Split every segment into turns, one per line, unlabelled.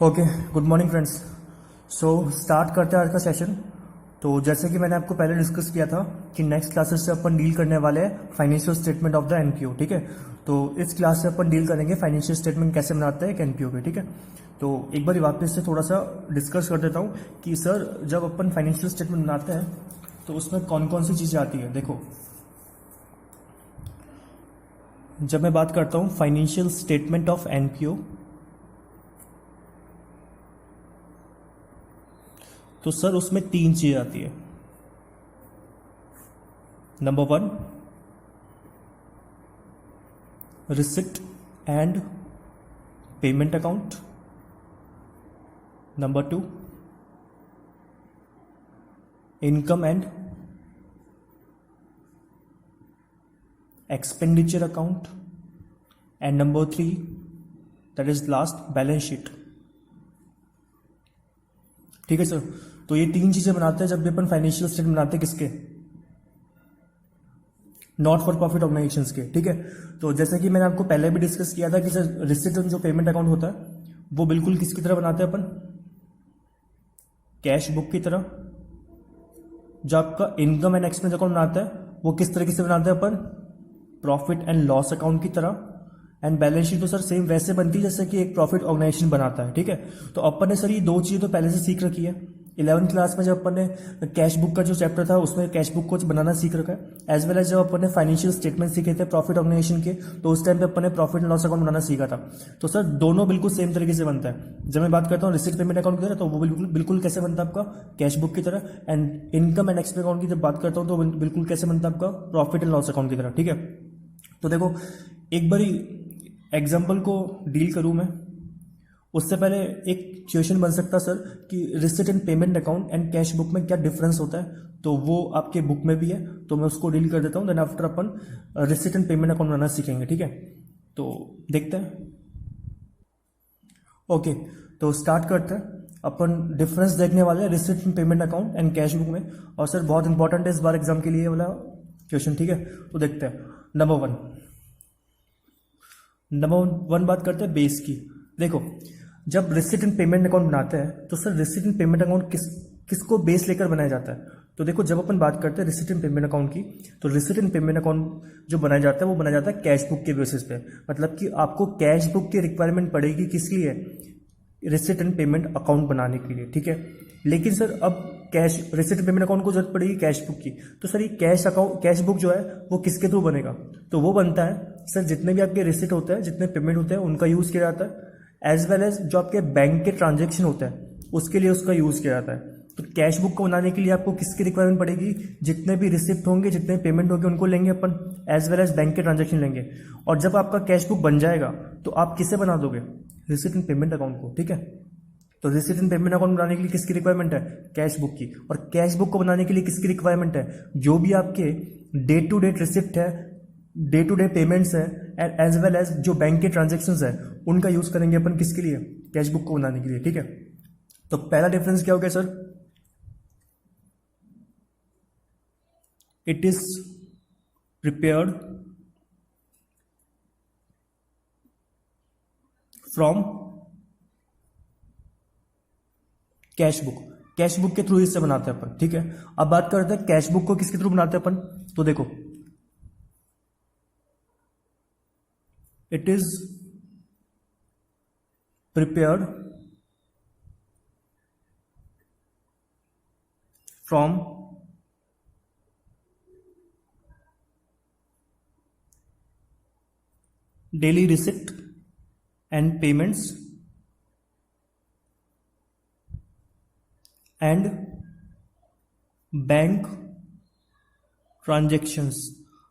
Okay, good morning friends. So start करते हैं आज का सेशन। तो जैसे कि मैंने आपको पहले डिस्कस किया था कि नेक्स्ट क्लासेस से अपन डील करने वाले हैं financial statement of the NPO. ठीक है, तो इस क्लास से अपन डील करेंगे फाइनेंशियल स्टेटमेंट कैसे बनाते हैं एक एनपीओ पे। ठीक है, तो एक बार वापस से थोड़ा सा डिस्कस कर देता हूँ कि सर जब अपन फाइनेंशियल स्टेटमेंट बनाते हैं तो उसमें कौन कौन सी चीज़ें आती हैं। देखो, जब मैं बात करता हूँ फाइनेंशियल स्टेटमेंट ऑफ एनपीओ, तो सर उसमें तीन चीज़ें आती है। Number one, receipt and payment account. Number two, income and expenditure account. And number three, that is last, balance sheet. ठीक है सर, तो ये तीन चीजें बनाते हैं जब भी अपन फाइनेंशियल स्टेटमेंट बनाते हैं किसके, नॉट फॉर प्रॉफिट ऑर्गेनाइजेशंस के। ठीक है, तो जैसे कि मैंने आपको पहले भी डिस्कस किया था कि सर रिसिप्ट जो पेमेंट अकाउंट होता है वो बिल्कुल किसकी तरह बनाते हैं अपन, कैश बुक की तरह। जो आपका इनकम एंड एक्सपेंस अकाउंट बनाता है वो किस तरीके से बनाते हैं अपन, प्रॉफिट एंड लॉस अकाउंट की तरह। एंड बैलेंस शीट तो सर सेम वैसे बनती है जैसे कि एक प्रॉफिट ऑर्गेनाइजेशन बनाता है। ठीक है, तो अपन ने सर ये दो चीजें तो पहले से सीख रखी है। 11th क्लास में जब अपन ने कैश बुक का जो चैप्टर था उसमें कैश बुक को बनाना सीख रखा है, एज वेल एज जब अपन ने फाइनेंशियल स्टेटमेंट सीखे थे प्रॉफिट ऑर्गेनाइजेशन के, तो उस टाइम पे अपन ने प्रॉफिट एंड लॉस अकाउंट बनाना सीखा था। तो सर दोनों बिल्कुल सेम तरीके से बनता है। जब मैं बात करता हूँ रिसिप्ट पेमेंट अकाउंट की तरह, तो वो बिल्कुल बिल्कुल कैसे बनता है आपका, कैश बुक की तरह। And income and expense account की जब बात करता हूँ तो बिल्कुल कैसे बनता है आपका, प्रॉफिट एंड लॉस अकाउंट की तरह। ठीक है, तो देखो एक बारी एग्जाम्पल को डील करूं मैं, उससे पहले एक क्वेश्चन बन सकता सर कि receipt and payment account and cash book में क्या डिफरेंस होता है, तो वो आपके बुक में भी है, तो मैं उसको डील कर देता हूं। देन आफ्टर अपन रिसिप्ट एंड पेमेंट अकाउंट बनाना सीखेंगे। ठीक है, तो देखते हैं। ओके, तो स्टार्ट करते हैं। अपन डिफरेंस देखने वाले हैं receipt and payment account and cash book में, और सर बहुत इंपॉर्टेंट है इस बार एग्जाम के लिए वाला क्वेश्चन। ठीक है, तो देखते हैं। नंबर वन बात करते हैं बेस की। देखो, जब रिसिप्ट एंड पेमेंट अकाउंट बनाते हैं तो sir receipt and payment account किसको बेस लेकर बनाया जाता है। तो देखो, जब अपन बात करते हैं रिसिप्ट एंड पेमेंट अकाउंट की, तो रिसिप्ट एंड पेमेंट अकाउंट जो बनाया जाता है वो बनाया जाता है कैश बुक के बेसिस पे। मतलब कि आपको कैश बुक की रिक्वायरमेंट पड़ेगी किस लिए, रिसिप्ट एंड पेमेंट अकाउंट बनाने के लिए। ठीक है, लेकिन सर अब कैश रिसिप्ट पेमेंट अकाउंट को जरूरत पड़ेगी कैश बुक की, तो सर ये कैश बुक जो है वो किसके थ्रू बनेगा, तो वो बनता है सर जितने भी आपके रिसिप्ट होते हैं, जितने पेमेंट होते हैं उनका यूज किया जाता है, एज वेल एज जो आपके बैंक के ट्रांजेक्शन होते हैं उसके लिए उसका यूज किया जाता है। तो कैश बुक को बनाने के लिए आपको किसकी रिक्वायरमेंट पड़ेगी, जितने भी रिसिप्ट होंगे, जितने पेमेंट होंगे उनको लेंगे अपन, एज वेल एज बैंक के ट्रांजेक्शन लेंगे। और जब आपका कैश बुक बन जाएगा तो आप किसे बना दोगे, रिसिप्ट एंड पेमेंट अकाउंट को। ठीक है, तो रिसिप्ट एंड पेमेंट अकाउंट बनाने के लिए किसकी रिक्वायरमेंट है, कैश बुक की। और कैश बुक को बनाने के लिए किसकी रिक्वायरमेंट है, जो भी आपके डे टू डेट रिसिप्ट है, डे टू डे पेमेंट्स है, एज वेल एज जो बैंक के ट्रांजेक्शन्स है उनका यूज करेंगे अपन किसके लिए, कैश बुक को बनाने के लिए। ठीक है, तो पहला डिफरेंस क्या हो गया sir, it is prepared from cash book. Cash book के थ्रू इससे बनाते हैं अपन। ठीक है, अब बात करते हैं कैश बुक को किसके थ्रू बनाते हैं अपन, तो देखो it is prepared from daily receipt and payments and bank transactions.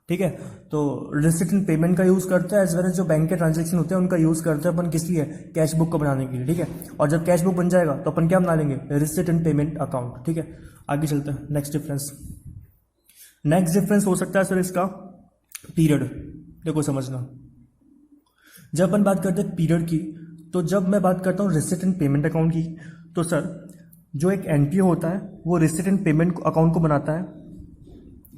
ठीक है, तो रिसिप्ट एंड पेमेंट का यूज करते हैं, एज वेल एज जो बैंक के ट्रांजेक्शन होते हैं उनका यूज करते हैं अपन किस लिए, कैश बुक को बनाने के लिए। ठीक है, और जब कैश बुक बन जाएगा तो अपन क्या बना लेंगे, रिसिप्ट एंड पेमेंट अकाउंट। ठीक है, आगे चलते हैं। नेक्स्ट डिफरेंस हो सकता है सर इसका पीरियड। देखो समझना, जब अपन बात करते हैं पीरियड की, तो जब मैं बात करता हूँ रिसिप्ट एंड पेमेंट अकाउंट की, तो सर जो एक एनपीओ होता है वो रिसिप्ट एंड पेमेंट अकाउंट को बनाता है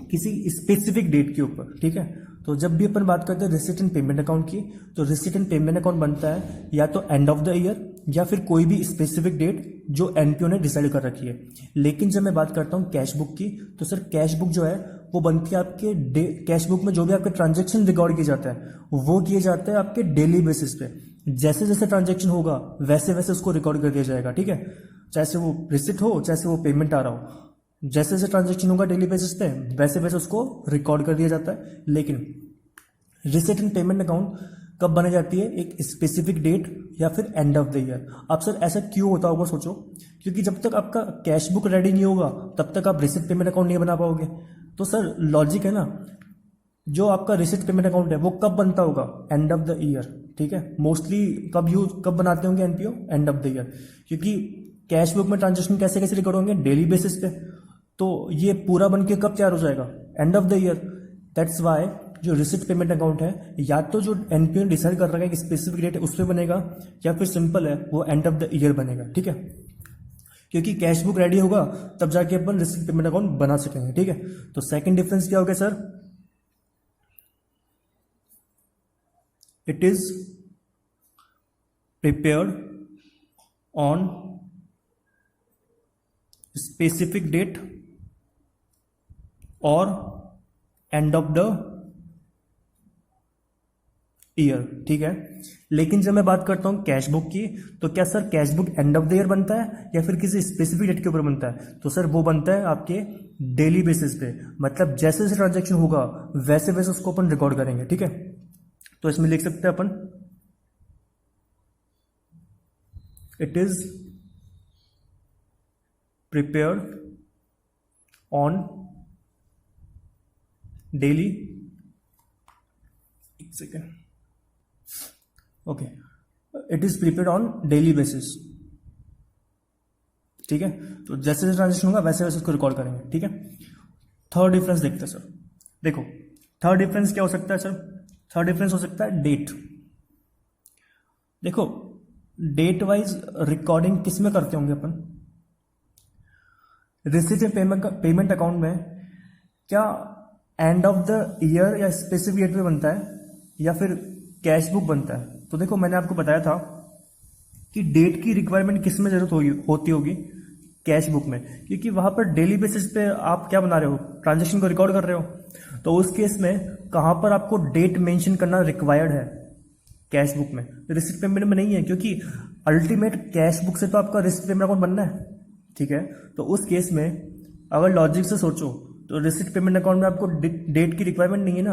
किसी स्पेसिफिक डेट के ऊपर। ठीक है, तो जब भी अपन बात करते हैं रिसिट एंड पेमेंट अकाउंट की, तो रिसिट एंड पेमेंट अकाउंट बनता है या तो एंड ऑफ द ईयर या फिर कोई भी स्पेसिफिक डेट जो एनपीओ ने डिसाइड कर रखी है। लेकिन जब मैं बात करता हूँ कैश बुक की, तो सर कैश बुक जो है वो बनती है आपके कैश बुक में जो भी आपके ट्रांजेक्शन रिकॉर्ड किए जाते हैं वो किए जाते हैं आपके डेली बेसिस पे। जैसे जैसे ट्रांजेक्शन होगा वैसे वैसे उसको रिकॉर्ड कर दिया जाएगा, ठीक है। चाहे से वो रिसिट हो चाहे से वो पेमेंट आ रहा हो, जैसे जैसे ट्रांजेक्शन होगा डेली बेसिस पे वैसे वैसे उसको रिकॉर्ड कर दिया जाता है। लेकिन रिसिट एंड पेमेंट अकाउंट कब बनाई जाती है, एक स्पेसिफिक डेट या फिर एंड ऑफ द ईयर। अब सर ऐसा क्यों होता होगा सोचो, क्योंकि जब तक आपका कैश बुक रेडी नहीं होगा तब तक आप रिसिट पेमेंट अकाउंट नहीं बना पाओगे। तो सर लॉजिक है ना, जो आपका रिसिट पेमेंट अकाउंट है वो कब बनता होगा, एंड ऑफ द ईयर, ठीक है। मोस्टली कब बनाते होंगे NPO, and of the year, क्योंकि कैश बुक में ट्रांजेक्शन कैसे कैसे रिकॉर्ड होंगे, डेली बेसिस पे। तो ये पूरा बन के कब तैयार हो जाएगा, and of the year. That's why जो रिसिट पेमेंट अकाउंट है या तो जो एनपीओ डिसाइड कर रहा है कि स्पेसिफिक डेट है उस पर बनेगा, या फिर सिंपल है वो एंड ऑफ द ईयर बनेगा, ठीक है। क्योंकि कैश बुक रेडी होगा तब जाके अपन रिसिट पेमेंट अकाउंट बना सकेंगे, ठीक है। तो सेकंड डिफरेंस क्या हो गया sir, it is prepared on specific date और एंड ऑफ द ईयर, ठीक है। लेकिन जब मैं बात करता हूं कैश बुक की, तो क्या sir cash book and of the year बनता है या फिर किसी स्पेसिफिक डेट के ऊपर बनता है, तो सर वो बनता है आपके डेली बेसिस पे। मतलब जैसे जैसे ट्रांजेक्शन होगा वैसे वैसे उसको अपन रिकॉर्ड करेंगे, ठीक है। तो इसमें लिख सकते हैं अपन, it is prepared on daily, एक second, okay, it is prepared on daily basis, ठीक है। तो जैसे जैसे ट्रांजेक्शन होगा वैसे वैसे उसको रिकॉर्ड करेंगे, ठीक है। थर्ड डिफरेंस देखते हैं सर। देखो थर्ड डिफरेंस क्या हो सकता है सर, थर्ड डिफरेंस हो सकता है डेट। देखो डेट वाइज रिकॉर्डिंग किस में करते होंगे अपन, रिसिट एंड पेमेंट अकाउंट में क्या एंड ऑफ द ईयर या स्पेसिफिक डेट पे बनता है या फिर कैश बुक बनता है। तो देखो मैंने आपको बताया था कि डेट की रिक्वायरमेंट किस में जरूरत होती होगी, कैश बुक में, क्योंकि वहां पर डेली बेसिस पे आप क्या बना रहे हो, ट्रांजेक्शन को रिकॉर्ड कर रहे हो। तो उस केस में कहां पर आपको डेट मेंशन करना रिक्वायर्ड है, कैश बुक में। रिसिट पेमेंट में नहीं है, क्योंकि अल्टीमेट कैश बुक से तो आपका रिसिट पेमेंट अकाउंट बनना है, ठीक है। तो उस केस में अगर लॉजिक से सोचो तो रिसिट पेमेंट अकाउंट में आपको डेट की रिक्वायरमेंट नहीं है ना,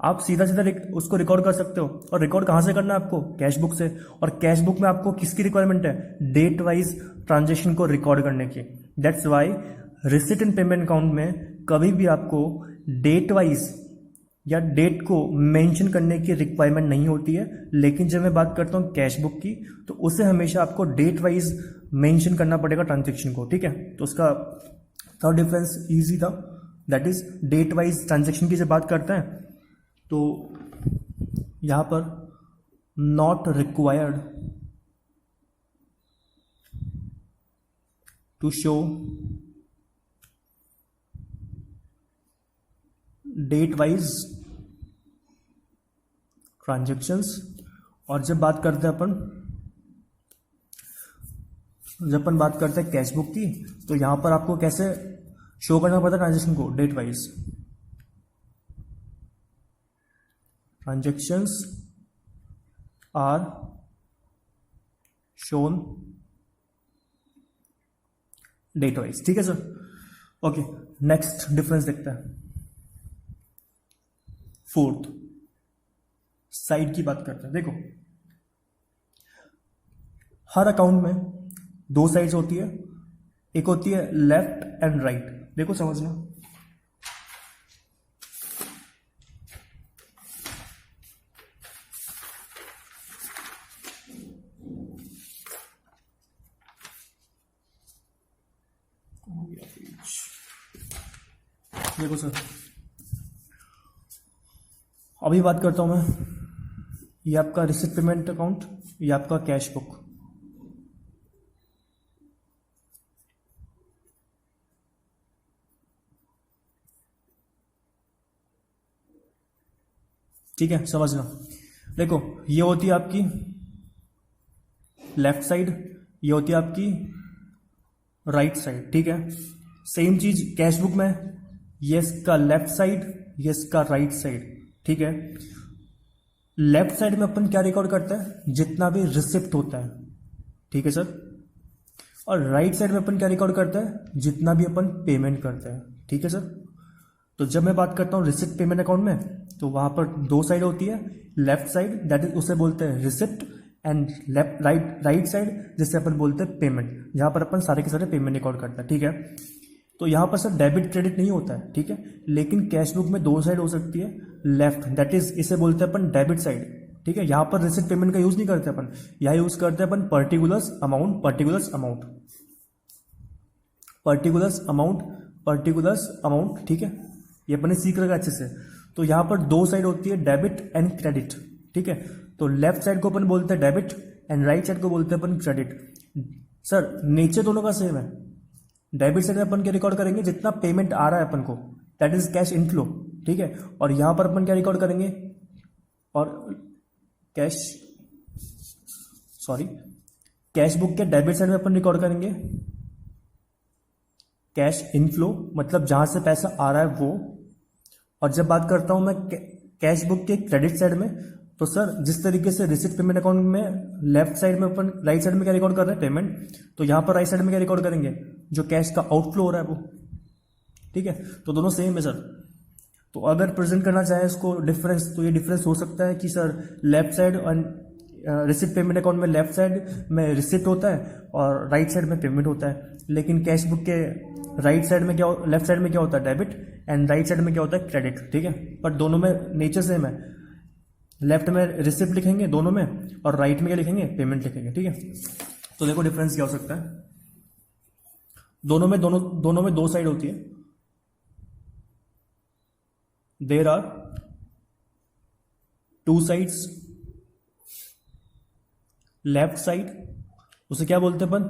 आप सीधा सीधा उसको रिकॉर्ड कर सकते हो। और रिकॉर्ड कहां से करना है आपको, कैश बुक से। और कैश बुक में आपको किसकी रिक्वायरमेंट है, डेट वाइज ट्रांजेक्शन को रिकॉर्ड करने की। That's why receipt and payment account में कभी भी आपको डेट वाइज या डेट को मेंशन करने की रिक्वायरमेंट नहीं होती है। लेकिन जब मैं बात करता हूं कैश बुक की, तो उसे हमेशा आपको डेट वाइज मेंशन करना पड़ेगा ट्रांजेक्शन को, ठीक है। तो उसका थर्ड डिफरेंस इजी था, that is date wise transaction की जब बात करते हैं तो यहां पर not required to show date wise transactions. और जब अपन बात करते हैं कैश बुक की, तो यहां पर आपको कैसे शो करना पड़ता है ट्रांजेक्शन को, date wise. Transactions are shown date wise, ठीक है सर। ओके, नेक्स्ट डिफरेंस देखते हैं। फोर्थ साइड की बात करते हैं। देखो हर अकाउंट में दो साइड्स होती है, एक होती है लेफ्ट एंड राइट। देखो समझना, देखो सर अभी बात करता हूं मैं, ये आपका रिसिट पेमेंट अकाउंट, ये आपका कैश बुक। ठीक है, समझना। देखो ये होती है आपकी लेफ्ट साइड, ये होती है आपकी राइट साइड, ठीक है। सेम चीज कैश बुक में, ये इसका लेफ्ट साइड, ये इसका राइट साइड, ठीक है। लेफ्ट साइड में अपन क्या रिकॉर्ड करते हैं, जितना भी रिसिप्ट होता है, ठीक है सर। और राइट साइड में अपन क्या रिकॉर्ड करते हैं, जितना भी अपन पेमेंट करते हैं, ठीक है सर। तो जब मैं बात करता हूँ रिसिप्ट पेमेंट अकाउंट में, तो वहां पर दो साइड होती है। लेफ्ट साइड दैट इज उसे बोलते हैं receipt, and left right side जिसे अपन बोलते हैं पेमेंट, जहां पर अपन सारे के सारे पेमेंट रिकॉर्ड करते हैं, ठीक है। तो यहाँ पर सर डेबिट क्रेडिट नहीं होता है, ठीक है। लेकिन कैश बुक में दो साइड हो सकती है। लेफ्ट दैट इज इसे बोलते हैं अपन डेबिट साइड, ठीक है। यहाँ पर रिसिप्ट पेमेंट का यूज नहीं करते अपन, यहाँ यूज करते हैं अपन पर्टिकुलर्स अमाउंट, ठीक है। ये अपने सीख रखा अच्छे से। तो यहाँ पर दो साइड होती है, डेबिट एंड क्रेडिट, ठीक है। तो लेफ्ट साइड को अपन बोलते हैं डेबिट एंड राइट साइड को बोलते हैं अपन क्रेडिट। सर नेचर दोनों का सेम है। डेबिट साइड में अपन क्या रिकॉर्ड करेंगे, जितना पेमेंट आ रहा है अपन को, दैट इज कैश इनफ्लो, ठीक है। और यहां पर अपन क्या रिकॉर्ड करेंगे, और कैश बुक के डेबिट साइड में अपन रिकॉर्ड करेंगे कैश इनफ्लो, मतलब जहां से पैसा आ रहा है वो। और जब बात करता हूं मैं कैश बुक के क्रेडिट साइड में, तो सर जिस तरीके से रिसिप्ट पेमेंट अकाउंट में लेफ्ट साइड में अपन राइट साइड में क्या रिकॉर्ड कर रहे हैं, पेमेंट, तो यहां पर राइट साइड में क्या रिकॉर्ड करेंगे, जो कैश का आउटफ्लो हो रहा है वो, ठीक है। तो दोनों सेम है सर। तो अगर प्रेजेंट करना चाहे इसको डिफरेंस, तो ये डिफरेंस हो सकता है कि सर लेफ्ट साइड और रिसिप्ट पेमेंट अकाउंट में लेफ्ट साइड में रिसिप्ट होता है और राइट साइड में पेमेंट होता है। लेकिन कैश बुक के राइट साइड में क्या, लेफ्ट साइड में क्या होता है, डेबिट, एंड राइट साइड में क्या होता है, क्रेडिट, ठीक है। पर दोनों में नेचर सेम है। लेफ्ट में रिसिप्ट लिखेंगे दोनों में, और राइट में क्या लिखेंगे, पेमेंट लिखेंगे, ठीक है। तो देखो डिफरेंस क्या हो सकता है, दोनों में दो साइड होती है। There are two sides. Left side उसे क्या बोलते हैं अपन,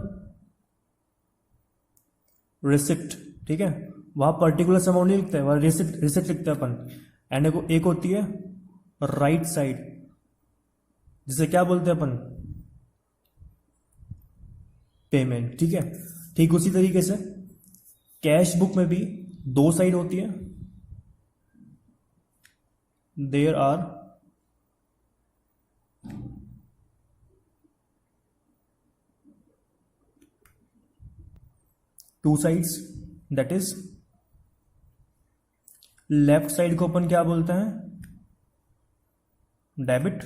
रिसिप्ट, ठीक है। वहां पर्टिकुलर अमाउंट नहीं लिखते हैं, वहां रिसिप्ट लिखते हैं अपन। एंड एक होती है राइट साइड, जिसे क्या बोलते हैं अपन, पेमेंट, ठीक है। ठीक उसी तरीके से कैश बुक में भी दो साइड होती है। There are two sides, that is left side को अपन क्या बोलते हैं, डेबिट,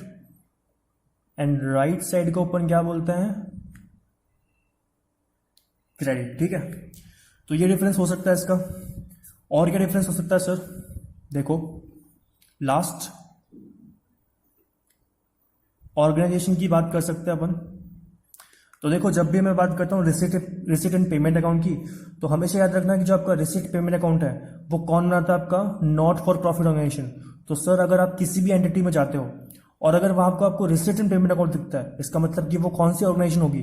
एंड राइट साइड को अपन क्या बोलते हैं, क्रेडिट, ठीक है। तो ये डिफरेंस हो सकता है इसका। और क्या डिफरेंस हो सकता है सर, देखो लास्ट ऑर्गेनाइजेशन की बात कर सकते हैं अपन। तो देखो जब भी मैं बात करता हूँ रिसिट एंड पेमेंट अकाउंट की, तो हमेशा याद रखना कि जो आपका रिसिट पेमेंट अकाउंट है वो कौन बनाता है, आपका नॉट फॉर प्रॉफिट ऑर्गेनाइजेशन। तो सर अगर आप किसी भी एंटिटी में जाते हो और अगर वहां को आपको रिसिट एंड पेमेंट अकाउंट दिखता है, इसका मतलब कि वो कौन सी ऑर्गेनाइजेशन होगी,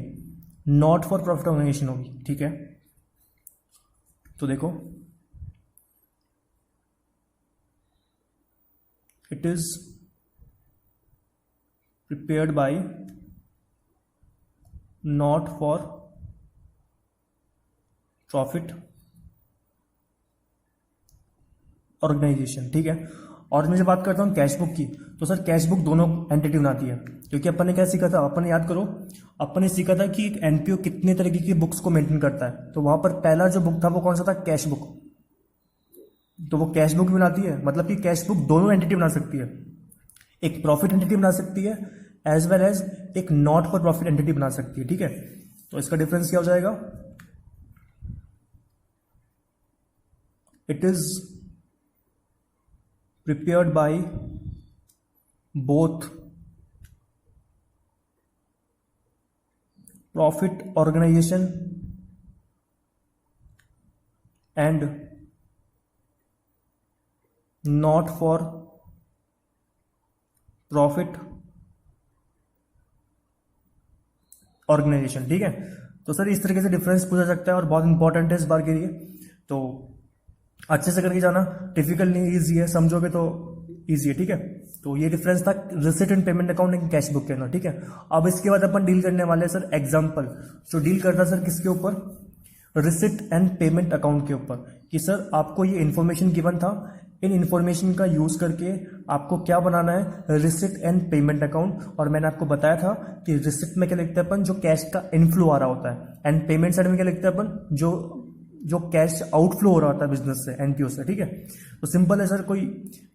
नॉट फॉर प्रॉफिट ऑर्गेनाइजेशन होगी, ठीक है। तो देखो it is prepared by not for profit organisation, ठीक है। और मैं जब बात करता हूं कैश बुक की, तो सर कैश बुक दोनों एंटिटी बनाती है, क्योंकि अपन ने क्या सीखा था, अपन ने याद करो, अपन ने सीखा था कि एक एनपीओ कितने तरीके की बुक्स को मेंटेन करता है। तो वहां पर पहला जो बुक था वो कौन सा था, कैश बुक। तो वो कैश बुक बनाती है, मतलब कि कैश बुक दोनों एंटिटी बना सकती है, एक प्रॉफिट एंटिटी बना सकती है एज वेल एज एक नॉट फॉर प्रॉफिट एंटिटी बना सकती है, ठीक है। तो इसका डिफरेंस क्या हो जाएगा, it is prepared by both profit organisation and not for profit organisation, ठीक है। तो सर इस तरीके से डिफरेंस पूछा सकता है और बहुत इंपॉर्टेंट है इस बार के लिए। तो अच्छे से करके जाना, डिफिकल्ट नहीं, ईजी है, समझोगे तो ईजी है, ठीक है। तो ये डिफरेंस था receipt and payment account and cash book के अंदर, ठीक है। अब इसके बाद अपन डील करने वाले हैं सर एग्जाम्पल। तो डील करता सर किसके ऊपर, रिसिट एंड पेमेंट अकाउंट के ऊपर, कि सर आपको ये इन्फॉर्मेशन गिवन था, इन इन्फॉर्मेशन का यूज करके आपको क्या बनाना है, रिसिट एंड पेमेंट अकाउंट। और मैंने आपको बताया था कि रिसिट में क्या लिखते हैं अपन, जो कैश का इनफ्लो आ रहा होता है, एंड पेमेंट साइड में क्या लिखते हैं अपन, जो कैश आउटफ्लो हो रहा होता है बिजनेस से, एनपीओ से, ठीक है। तो सिंपल है सर, कोई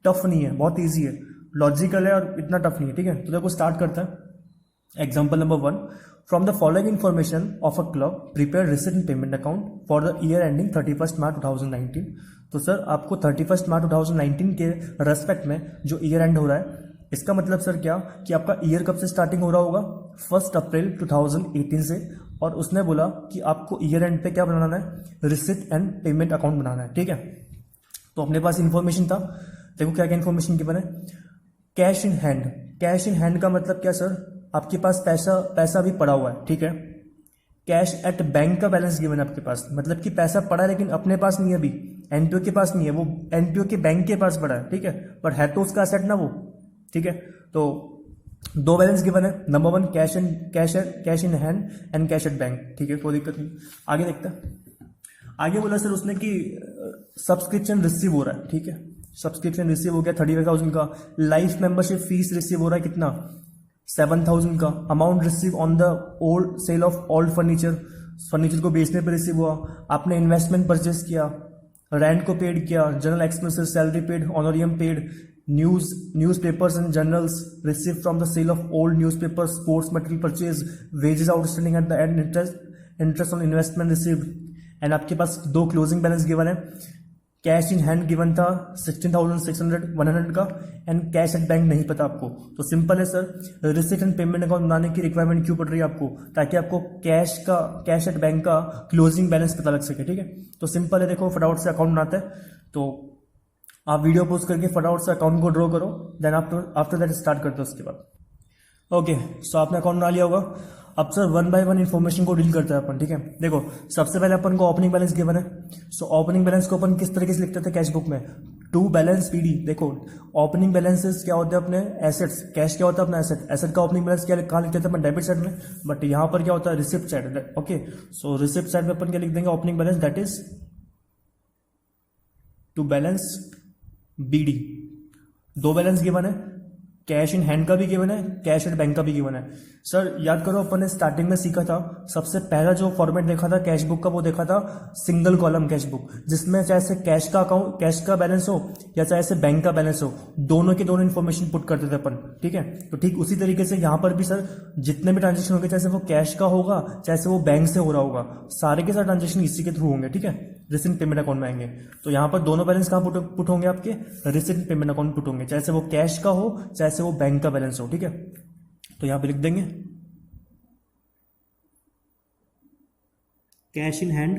टफ नहीं है, बहुत ईजी है, लॉजिकल है और इतना टफ नहीं है, ठीक है। तो देखो स्टार्ट करता है। Example number 1, from the following information of a club prepare receipt and payment account for the year ending 31 मार्च 2019। तो सर आपको 31 मार्च 2019 के रेस्पेक्ट में जो ईयर एंड हो रहा है, इसका मतलब सर क्या कि आपका ईयर कब से स्टार्टिंग हो रहा होगा, 1 अप्रैल 2018 से। और उसने बोला कि आपको ईयर एंड पे क्या बनाना है, रिसिट एंड पेमेंट अकाउंट बनाना है, ठीक है। तो अपने पास इंफॉर्मेशन था, देखो क्या क्या इन्फॉर्मेशन की बने, cash in hand. Cash in hand का मतलब क्या सर, आपके पास पैसा भी पड़ा हुआ है, ठीक है। कैश एट बैंक का बैलेंस गिवन है आपके पास, मतलब कि पैसा पड़ा है लेकिन अपने पास नहीं है, अभी एनपीओ के पास नहीं है, वो एनपीओ के बैंक के पास पड़ा है, ठीक है, पर है तो उसका एसेट ना वो, ठीक है। तो 2 बैलेंस गिवन है, number 1 cash in hand and cash at bank, ठीक है, कोई दिक्कत नहीं। आगे देखते हैं। आगे बोला सर उसने कि सब्सक्रिप्शन रिसीव हो रहा है, ठीक है, सब्सक्रिप्शन रिसीव हो गया 35,000 का। लाइफ मेंबरशिप फीस रिसीव हो रहा है कितना, 7,000 का। Amount receive on the old sale of old furniture को बेचने पर रिसीव हुआ। आपने इन्वेस्टमेंट परचेस किया, रेंट को पेड किया, general expenses, salary paid, honorarium paid, newspapers and journals receive from the sale of old newspaper, sports material purchase, wages outstanding at the end, interest on investment received. And आपके पास 2 closing balance given है। Cash in hand given था 16,600 का, and cash at bank नहीं पता आपको। तो simple है sir, receipt and payment account बनाने की रिक्वायरमेंट क्यों पड़ रही है आपको, ताकि आपको कैश एट बैंक का क्लोजिंग बैलेंस पता लग सके, ठीक है। तो सिंपल है, देखो फटाफट से अकाउंट बनाते हैं। तो आप वीडियो पोज करके फटाफट से अकाउंट को ड्रॉ करो, देन आफ्टर दैट स्टार्ट करते हो उसके बाद। ओके, सो आपने अकाउंट बना लिया होगा। अब सर 1 बाय 1 इन्फॉर्मेशन को डील करते हैं अपन, ठीक है। देखो सबसे पहले अपन को ओपनिंग बैलेंस गिवन है। सो ओपनिंग बैलेंस को अपन किस तरीके से लिखते थे कैश बुक में, टू बैलेंस पीडी। देखो ओपनिंग बैलेंसेस क्या होते हैं अपने एसेट्स, कैश क्या होता है अपना एसेट, एसेट का ओपनिंग बैलेंस क्या कहाँ लिखते थे अपन, डेबिट साइड में, बट यहाँ पर क्या होता है receipt side. Okay, so receipt side में अपन क्या लिख देंगे, opening balance that is to balance BD. 2 balance given है, कैश इन हैंड का भी गिवन है, कैश एट बैंक का भी गिवन है। सर याद करो अपन ने स्टार्टिंग में सीखा था, सबसे पहला जो फॉर्मेट देखा था कैश बुक का, वो देखा था सिंगल कॉलम कैश बुक, जिसमें चाहे से कैश का अकाउंट, कैश का बैलेंस हो या चाहे से बैंक का बैलेंस हो, दोनों के दोनों इन्फॉर्मेशन पुट करते थे अपन, ठीक है। तो ठीक उसी तरीके से यहाँ पर भी सर जितने भी ट्रांजेक्शन होंगे, चाहे से वो कैश का होगा चाहे से वो बैंक से हो रहा होगा, सारे के सारे ट्रांजेक्शन इसी के थ्रू होंगे, ठीक है, रिसिट पेमेंट अकाउंट में आएंगे। तो यहाँ पर दोनों बैलेंस कहाँ पुट होंगे आपके, रिसिट पेमेंट अकाउंट पुट होंगे, चाहे से वो कैश का हो चाहे से वो बैंक का बैलेंस हो, ठीक है। तो यहाँ पे लिख देंगे cash in hand,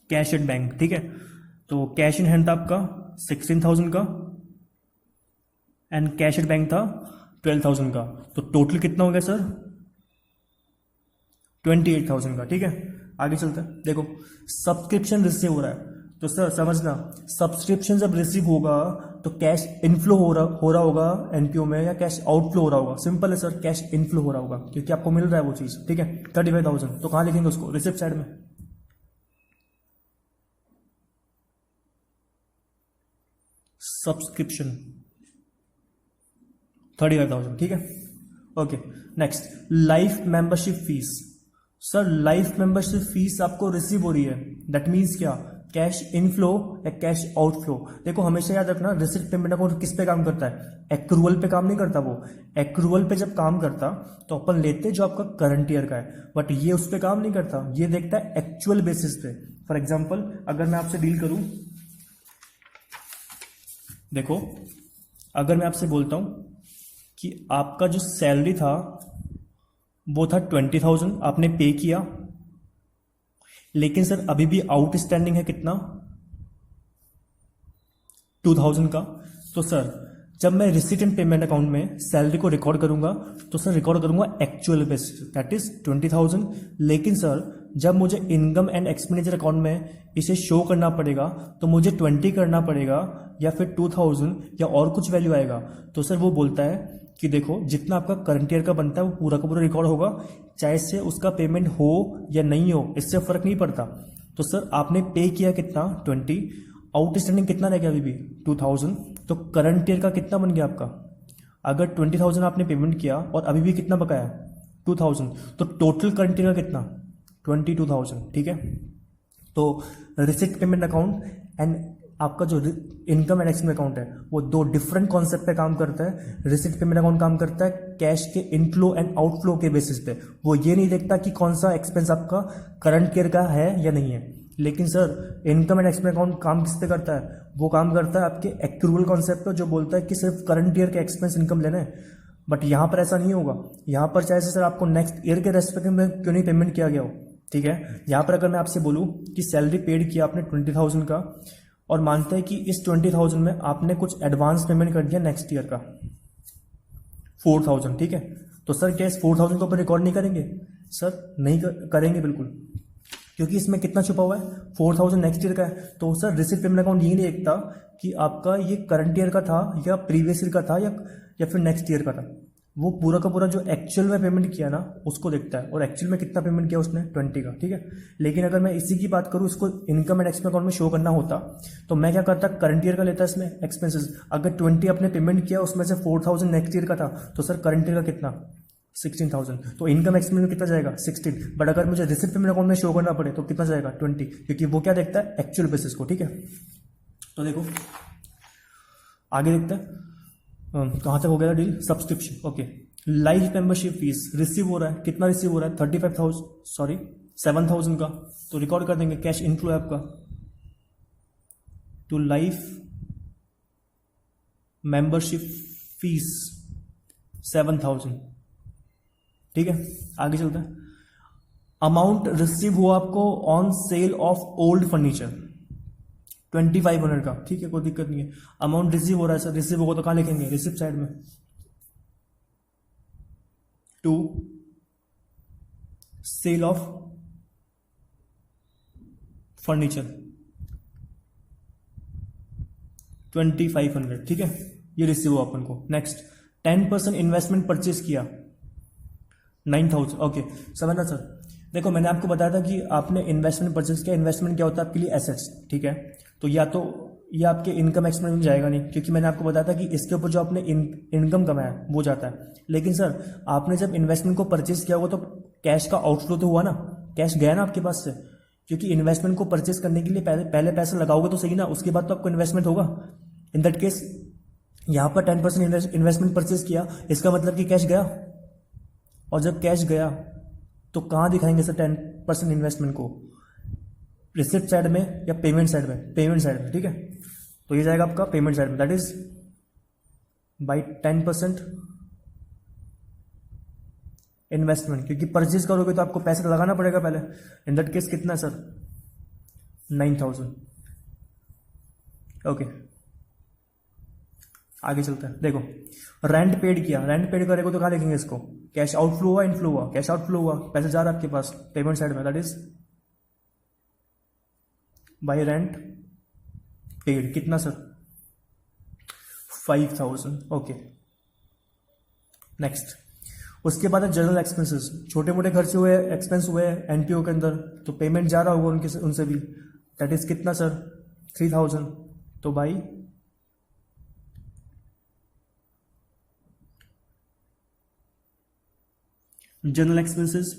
cash at bank, ठीक है। तो कैश इन हैंड था आपका 16,000 का एंड कैश एट बैंक था 12,000 का। तो टोटल कितना हो गया सर, 28,000 का, ठीक है। आगे चलते हैं। देखो सब्सक्रिप्शन रिसीव हो रहा है, तो सर समझना, सब्सक्रिप्शन जब रिसीव होगा तो कैश इनफ्लो हो रहा होगा एनपीओ में, या कैश आउटफ्लो हो रहा होगा। सिंपल है सर, कैश इनफ्लो हो रहा होगा क्योंकि आपको मिल रहा है वो चीज, ठीक है, 35,000। तो कहां लिखेंगे उसको, रिसिप्ट साइड में। सब्सक्रिप्शन 35,000, ठीक है। Okay, next life membership fees. Sir life membership fees आपको रिसीव हो रही है, दैट मीन्स क्या, कैश इनफ्लो या कैश आउटफ्लो। देखो हमेशा याद रखना, रिसिट पेमेंट अकाउंट किस पे काम करता है, एक्रूअल पे काम नहीं करता। वो एक्रूअल पे जब काम करता तो अपन लेते जो आपका करंट ईयर का है, बट ये उस पे काम नहीं करता, ये देखता है एक्चुअल बेसिस पे। फॉर एग्जाम्पल अगर मैं आपसे डील करूं, देखो अगर मैं आपसे बोलता हूं कि आपका जो सैलरी था वो था 20,000, आपने पे किया, लेकिन सर अभी भी आउटस्टैंडिंग है कितना, 2,000 का। तो सर जब मैं रिसीट एंड पेमेंट अकाउंट में सैलरी को रिकॉर्ड करूंगा तो सर रिकॉर्ड करूंगा एक्चुअल बेसिस, दैट इज 20,000। लेकिन सर जब मुझे इनकम एंड एक्सपेंडिचर अकाउंट में इसे शो करना पड़ेगा तो मुझे 20 करना पड़ेगा या फिर 2,000 या और कुछ वैल्यू आएगा। तो सर वो बोलता है कि देखो जितना आपका करंट ईयर का बनता है वो पूरा का पूरा रिकॉर्ड होगा, चाहे से उसका पेमेंट हो या नहीं हो इससे फर्क नहीं पड़ता। तो सर आपने पे किया कितना 20, आउटस्टैंडिंग कितना रह गया अभी भी 2,000, तो करंट ईयर का कितना बन गया आपका। अगर 20,000 आपने पेमेंट किया और अभी भी कितना बकाया 2,000, तो टोटल करंट ईयर का कितना 22,000। ठीक है, तो रिसिप्ट पेमेंट अकाउंट एंड आपका जो इनकम एंड एक्सपेंस अकाउंट है वो दो डिफरेंट कॉन्सेप्ट पे काम करता है। रिसिप्ट पेमेंट अकाउंट काम करता है कैश के इनफ्लो एंड आउटफ्लो के बेसिस पे, वो ये नहीं देखता कि कौन सा एक्सपेंस आपका करंट ईयर का है या नहीं है। लेकिन sir income and expense account काम किस पे करता है, वो काम करता है आपके एक्रूवल कॉन्सेप्ट पे, जो बोलता है कि सिर्फ करंट ईयर के एक्सपेंस इनकम लेना है। बट यहाँ पर ऐसा नहीं होगा, यहाँ पर चाहे सर आपको नेक्स्ट ईयर के रेस्पेक्ट में क्यों नहीं पेमेंट किया गया हो। ठीक है, यहाँ पर अगर मैं आपसे बोलूँ कि सैलरी पेड किया आपने 20,000 का और मानते हैं कि इस 20,000 में आपने कुछ एडवांस पेमेंट कर दिया नेक्स्ट ईयर का 4,000। ठीक है, तो सर क्या इस 4,000 को ऊपर रिकॉर्ड नहीं करेंगे? सर नहीं करेंगे बिल्कुल, क्योंकि इसमें कितना छुपा हुआ है 4,000 नेक्स्ट ईयर का है। तो सर रिसिप्ट पेमेंट अकाउंट यही नहीं देखता कि आपका ये करंट ईयर का था या प्रीवियस ईयर का था या फिर नेक्स्ट ईयर का था, वो पूरा का पूरा जो एक्चुअल में पेमेंट किया ना उसको देखता है, और एक्चुअल में कितना पेमेंट किया उसने 20 का। ठीक है, लेकिन अगर मैं इसी की बात करूँ, इसको इनकम एंड एक्सपेंस अकाउंट में शो करना होता तो मैं क्या करता, करंट ईयर का लेता इसमें एक्सपेंसेस। अगर 20 आपने पेमेंट किया उसमें से 4,000 नेक्स्ट ईयर का था तो सर करंट ईयर का कितना 16,000, तो इनकम एक्सपेंस में कितना जाएगा 16। बट अगर मुझे रिसिप्ट पेमेंट अकाउंट में शो करना पड़े तो कितना जाएगा 20, क्योंकि वो क्या देखता है एक्चुअल बेसिस को। ठीक है, तो देखो आगे देखते हैं कहाँ तक हो गया deal. Subscription, okay. Life membership fees receive हो रहा है, कितना रिसीव हो रहा है 7,000 का, तो रिकॉर्ड कर देंगे कैश इनफ्लो है आपका टू लाइफ मेंबरशिप फीस 7,000। ठीक है, आगे चलते हैं। अमाउंट रिसीव हुआ आपको on sale of old furniture 2,500 का। ठीक है, कोई दिक्कत नहीं है, अमाउंट रिसीव हो रहा है सर। रिसीव होगा तो कहाँ लिखेंगे, रिसिप्ट साइड में, टू सेल ऑफ फर्नीचर 2,500। ठीक है, ये रिसीव हुआ अपन को। नेक्स्ट 10% इन्वेस्टमेंट परचेज किया 9,000। ओके, समझना सर। देखो मैंने आपको बताया था कि आपने इन्वेस्टमेंट परचेज किया। इन्वेस्टमेंट क्या होता है आपके लिए, एसेट्स। ठीक है, तो या तो ये आपके इनकम एक्सपेंस में जाएगा नहीं, क्योंकि मैंने आपको बताया था कि इसके ऊपर जो आपने इनकम कमाया वो जाता है। लेकिन सर आपने जब इन्वेस्टमेंट को परचेज किया होगा तो कैश का आउटफ्लो तो हुआ ना, कैश गया ना आपके पास से, क्योंकि इन्वेस्टमेंट को परचेज करने के लिए पहले पैसा लगाओगे तो सही ना, उसके बाद तो आपको इन्वेस्टमेंट होगा। इन दैट केस यहाँ पर 10% इन्वेस्टमेंट परचेज किया, इसका मतलब कि कैश गया, और जब कैश गया तो कहाँ दिखाएंगे सर 10% इन्वेस्टमेंट को, रिसिप्ट साइड में या पेमेंट साइड में, पेमेंट साइड में। ठीक है, तो ये जाएगा आपका पेमेंट साइड में, दैट इज बाई 10% इन्वेस्टमेंट, क्योंकि परचेज करोगे तो आपको पैसा लगाना पड़ेगा पहले। इन दैट केस कितना सर 9,000। ओके, आगे चलते हैं। देखो रेंट पेड किया, रेंट पेड करेगा तो कहाँ लिखेंगे इसको, कैश आउटफ्लो हुआ इनफ्लो हुआ, कैश आउटफ्लो हुआ, पैसा जा रहा है आपके पास पेमेंट साइड में, that is by rent paid. कितना सर 5,000। ओके, नेक्स्ट उसके बाद है जनरल एक्सपेंसेस, छोटे मोटे खर्चे हुए, एक्सपेंस हुए एनपीओ के अंदर, तो पेमेंट जा रहा होगा उनसे भी, दैट इज कितना सर 3,000। तो बाई जनरल एक्सपेंसेस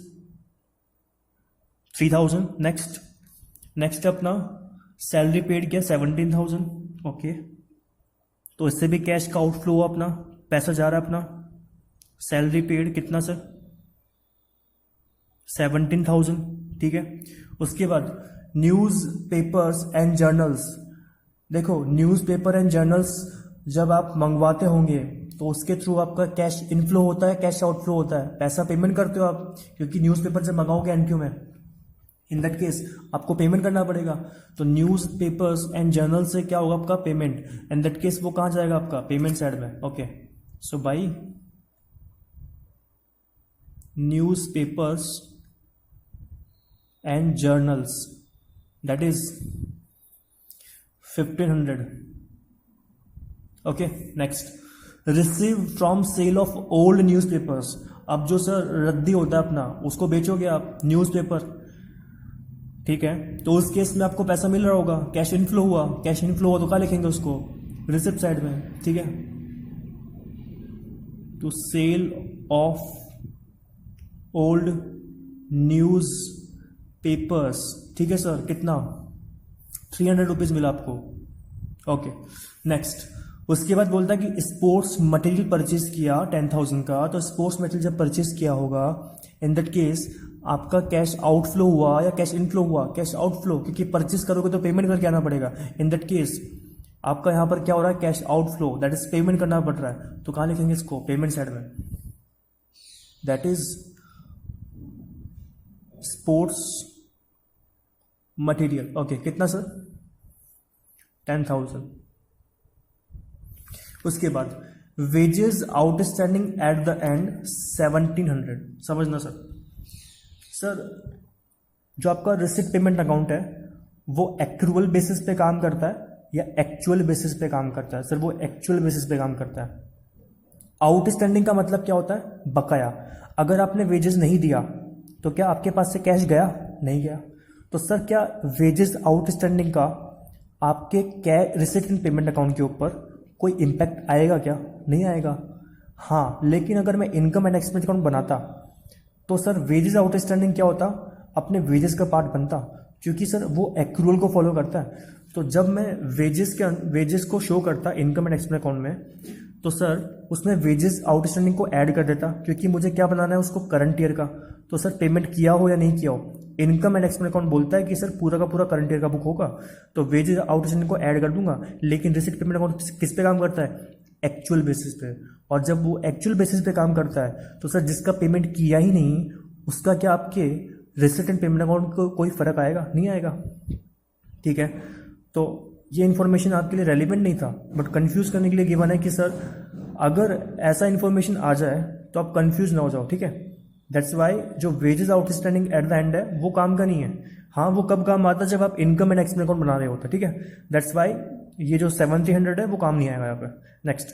3,000। नेक्स्ट अपना सैलरी पेड किया 17,000। ओके, तो इससे भी कैश का आउटफ्लो हुआ, अपना पैसा जा रहा है अपना, सैलरी पेड कितना सर 17,000। ठीक है, उसके बाद न्यूज़ पेपर्स एंड जर्नल्स। देखो न्यूज़ पेपर एंड जर्नल्स जब आप मंगवाते होंगे तो उसके थ्रू आपका कैश इनफ्लो होता है, कैश आउटफ्लो होता है, पैसा पेमेंट करते हो आप, क्योंकि न्यूज़पेपर जब मंगाओगे एनक्यू में इन दैट केस आपको पेमेंट करना पड़ेगा। तो न्यूज़ पेपर्स एंड जर्नल से क्या होगा आपका पेमेंट, इन दैट केस वो कहाँ जाएगा आपका पेमेंट साइड में। Okay, so buy newspapers and journals that is 1500। Okay, next receive from sale of old newspapers. अब जो सर रद्दी होता है अपना उसको बेचोगे आप न्यूज़पेपर, ठीक है, तो उस केस में आपको पैसा मिल रहा होगा, कैश इनफ्लो हुआ, कैश इनफ्लो हुआ तो क्या लिखेंगे उसको रिसिप्ट साइड में, ठीक है। तो sale of old newspapers, ठीक है सर, कितना 300 रुपीज मिला आपको। ओके, नेक्स्ट उसके बाद बोलता है कि स्पोर्ट्स मटेरियल परचेज किया 10,000 का, तो स्पोर्ट्स मटेरियल जब परचेज किया होगा इन दैट केस आपका कैश आउटफ्लो हुआ या कैश इनफ्लो हुआ, कैश आउटफ्लो, क्योंकि परचेज करोगे तो पेमेंट करके आना पड़ेगा। इन दैट केस आपका यहाँ पर क्या हो रहा है, cash outflow, that is payment करना पड़ रहा है, तो कहाँ लिखेंगे इसको पेमेंट साइड में, that is sports material. Okay, कितना सर 10,000। उसके बाद wages outstanding at the and 1700। समझना सर, सर जो आपका रिसिप्ट पेमेंट अकाउंट है वो एक्रूअल बेसिस पे काम करता है या एक्चुअल बेसिस पे काम करता है? सर वो एक्चुअल बेसिस पे काम करता है। आउटस्टैंडिंग का मतलब क्या होता है, बकाया। अगर आपने वेजेस नहीं दिया तो क्या आपके पास से कैश गया? नहीं गया। तो सर क्या वेजेस आउटस्टैंडिंग का आपके रिसिप्ट एंड पेमेंट अकाउंट के ऊपर कोई इम्पैक्ट आएगा क्या? नहीं आएगा। हाँ, लेकिन अगर मैं इनकम एंड एक्सपेंस अकाउंट बनाता तो सर वेजेस आउटस्टैंडिंग क्या होता, अपने वेजेस का पार्ट बनता, क्योंकि सर वो एक्रूअल को फॉलो करता है। तो जब मैं वेजेस को शो करता इनकम एंड एक्सपेंस अकाउंट में, तो सर उसमें वेजेस आउटस्टैंडिंग को ऐड कर देता, क्योंकि मुझे क्या बनाना है उसको करंट ईयर का। तो सर पेमेंट किया हो या नहीं किया हो, इनकम एंड एक्सपेंस अकाउंट बोलता है कि सर पूरा का पूरा करंट ईयर का बुक होगा, तो वेजेस आउटस्टैंडिंग को ऐड कर दूंगा। लेकिन रिसिप्ट पेमेंट अकाउंट किस पे काम करता है, एक्चुअल बेसिस पे। और जब वो एक्चुअल बेसिस पे काम करता है तो सर जिसका पेमेंट किया ही नहीं उसका क्या आपके रिसिप्ट एंड पेमेंट अकाउंट को कोई फर्क आएगा? नहीं आएगा, ठीक है। तो ये इन्फॉर्मेशन आपके लिए रेलिवेंट नहीं था, बट कंफ्यूज करने के लिए गिवन है कि सर अगर ऐसा इन्फॉर्मेशन आ जाए तो आप कंफ्यूज ना हो जाओ, ठीक है। दैट्स वाई जो wages outstanding at the and है वो काम का नहीं है। हाँ, वो कब काम आता है, जब आप इनकम एंड एक्सपेंस अकाउंट बना रहे होते, ठीक है। दैट्स वाई ये जो 1700 है वो काम नहीं आएगा यहाँ पे। नेक्स्ट,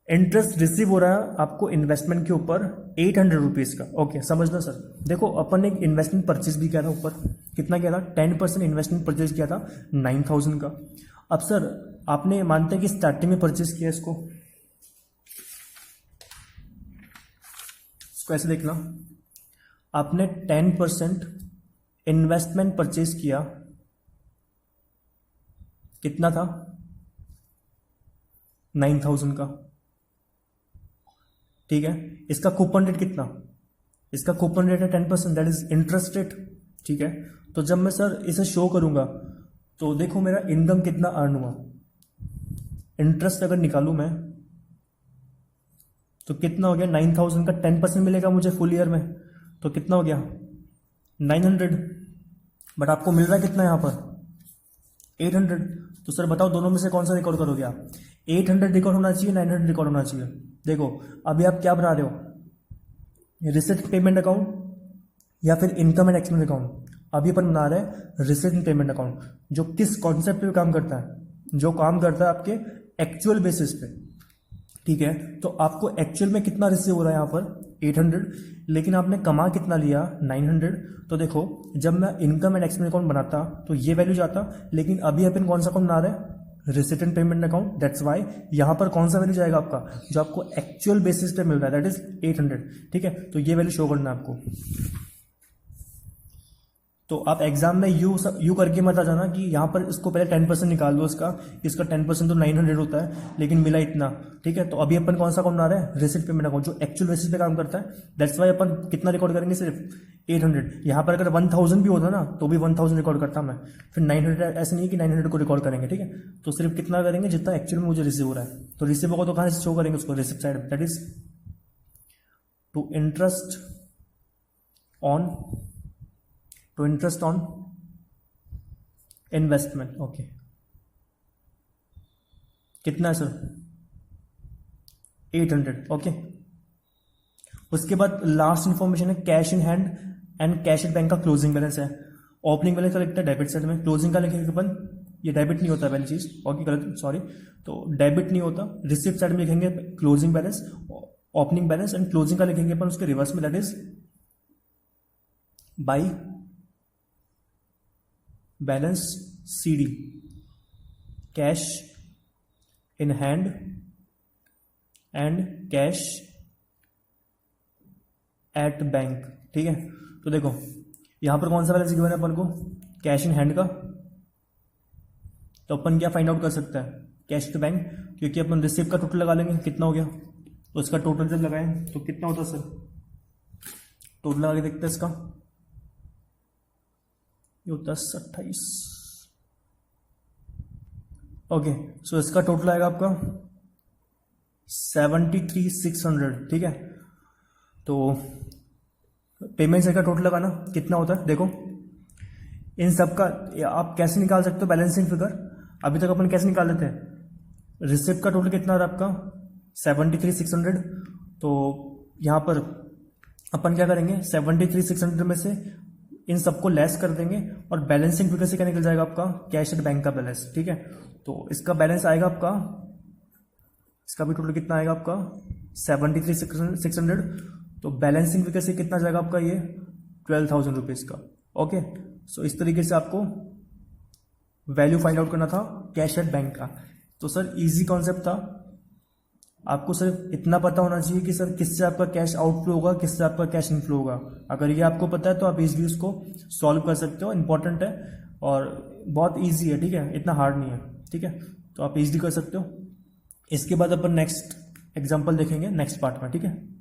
इंटरेस्ट रिसीव हो रहा है आपको इन्वेस्टमेंट के ऊपर 800 रुपीज़ का। ओके, समझना सर, देखो अपन ने एक इन्वेस्टमेंट परचेज भी किया था, ऊपर कितना किया था, 10% इन्वेस्टमेंट परचेज किया था 9,000 का। अब सर आपने मानते हैं कि स्टार्टिंग में परचेज किया, इसको ऐसे देखना, आपने 10% इन्वेस्टमेंट परचेज किया, कितना था 9,000 का, ठीक है। इसका कूपन रेट कितना, इसका कूपन रेट है 10%, दैट इज इंटरेस्ट रेट, ठीक है। तो जब मैं सर इसे शो करूंगा तो देखो मेरा इनकम कितना अर्न हुआ, इंटरेस्ट अगर निकालूं मैं तो कितना हो गया, 9,000 का 10% मिलेगा मुझे फुल ईयर में, तो कितना हो गया 900। बट आपको मिल रहा है कितना यहाँ पर 800। तो सर बताओ दोनों में से कौन सा रिकॉर्ड करोगे आप? 800 रिकॉर्ड होना चाहिए, 900 रिकॉर्ड होना चाहिए? देखो अभी आप क्या बना रहे हो, रिसिप्ट पेमेंट अकाउंट या फिर इनकम एंड एक्सपेंस अकाउंट? अभी अपन बना रहे हैं रिसिप्ट पेमेंट अकाउंट, जो किस कॉन्सेप्ट पे काम करता है, जो काम करता है आपके एक्चुअल बेसिस पे, ठीक है। तो आपको एक्चुअल में कितना रिसीव हो रहा है यहाँ पर 800, लेकिन आपने कमा कितना लिया 900। तो देखो जब मैं इनकम एंड एक्सपेंस अकाउंट बनाता तो ये वैल्यू जाता, लेकिन अभी अपन कौन सा अकाउंट बना रहे हैं, receipt and payment account. That's why यहाँ पर कौन सा वैल्यू जाएगा आपका, जो आपको एक्चुअल बेसिस पे मिल रहा है, दैट इज 800, ठीक है। तो ये वैल्यू शो करना है आपको। तो आप एग्जाम में यू करके मत आ जाना कि यहाँ पर इसको पहले 10% निकाल दो, इसका 10% तो 900 होता है, लेकिन मिला इतना, ठीक है। तो अभी अपन कौन सा अकाउंट बना रहे हैं, रिसिप्ट पेमेंट अकाउंट, जो एक्चुअल बेसिस पे काम करता है। दैट्स वाई अपन कितना रिकॉर्ड करेंगे, सिर्फ 800। यहाँ पर अगर 1000 भी होता ना तो भी 1000 रिकॉर्ड करता मैं, फिर 900 ऐसे नहीं कि 900 को रिकॉर्ड करेंगे, ठीक है। तो सिर्फ कितना करेंगे, जितना एक्चुअल में मुझे रिसीव हो रहा है। तो रिसीव होगा तो कहाँ से शो करेंगे उसको, receipt side, that is to interest on तो इंटरेस्ट ऑन इन्वेस्टमेंट, ओके, कितना है सर? 800, ओके। उसके बाद लास्ट इंफॉर्मेशन है cash in hand and cash at bank का क्लोजिंग बैलेंस है। ओपनिंग बैलेंस का लिखता है डेबिट साइड में, क्लोजिंग का लिखेंगे अपन, ये डेबिट नहीं होता पहली चीज, ओके गलत सॉरी, तो डेबिट नहीं होता। रिसिप्ट साइड में लिखेंगे closing balance, opening balance, and closing का लिखेंगे अपन उसके रिवर्स में, that is by balance CD, cash in hand and cash at bank, ठीक है। तो देखो यहां पर कौन सा बैलेंस गिवन है अपन को? कैश इन हैंड का, तो अपन क्या फाइंड आउट कर सकते हैं? कैश टू बैंक, क्योंकि अपन रिसिप्ट का टोटल लगा लेंगे, कितना हो गया, तो इसका टोटल जब लगाएं तो कितना होता है सर? टोटल लगा के देखते हैं इसका, ये होता है 28, ओके। सो इसका टोटल आएगा आपका 73,600, ठीक है। तो पेमेंट साइड का टोटल लगाना कितना होता है, देखो इन सब का आप कैसे निकाल सकते हो बैलेंसिंग फिगर? अभी तक अपन कैसे निकाल लेते हैं? रिसिप्ट का टोटल कितना रहा आपका? 73,600। तो यहां पर अपन क्या करेंगे, 73,600 में से इन सबको लेस कर देंगे और बैलेंसिंग फिगर से क्या निकल जाएगा आपका? कैश एट बैंक का बैलेंस, ठीक है। तो इसका बैलेंस आएगा आपका, इसका भी टोटल कितना आएगा आपका? 73,600। तो बैलेंसिंग फिगर से कितना जाएगा आपका? ये 12,000 रुपीज का, ओके। सो इस तरीके से आपको वैल्यू फाइंड आउट करना था कैश एट बैंक का। तो सर इजी कॉन्सेप्ट था, आपको सिर्फ इतना पता होना चाहिए कि सर किससे आपका कैश आउटफ्लो होगा, किससे आपका कैश इनफ्लो होगा। अगर ये आपको पता है तो आप इजीली उसको सॉल्व कर सकते हो, इंपॉर्टेंट है और बहुत इजी है, ठीक है, इतना हार्ड नहीं है, ठीक है। तो आप इजीली कर सकते हो। इसके बाद अपन नेक्स्ट एग्जाम्पल देखेंगे नेक्स्ट पार्ट में, ठीक है।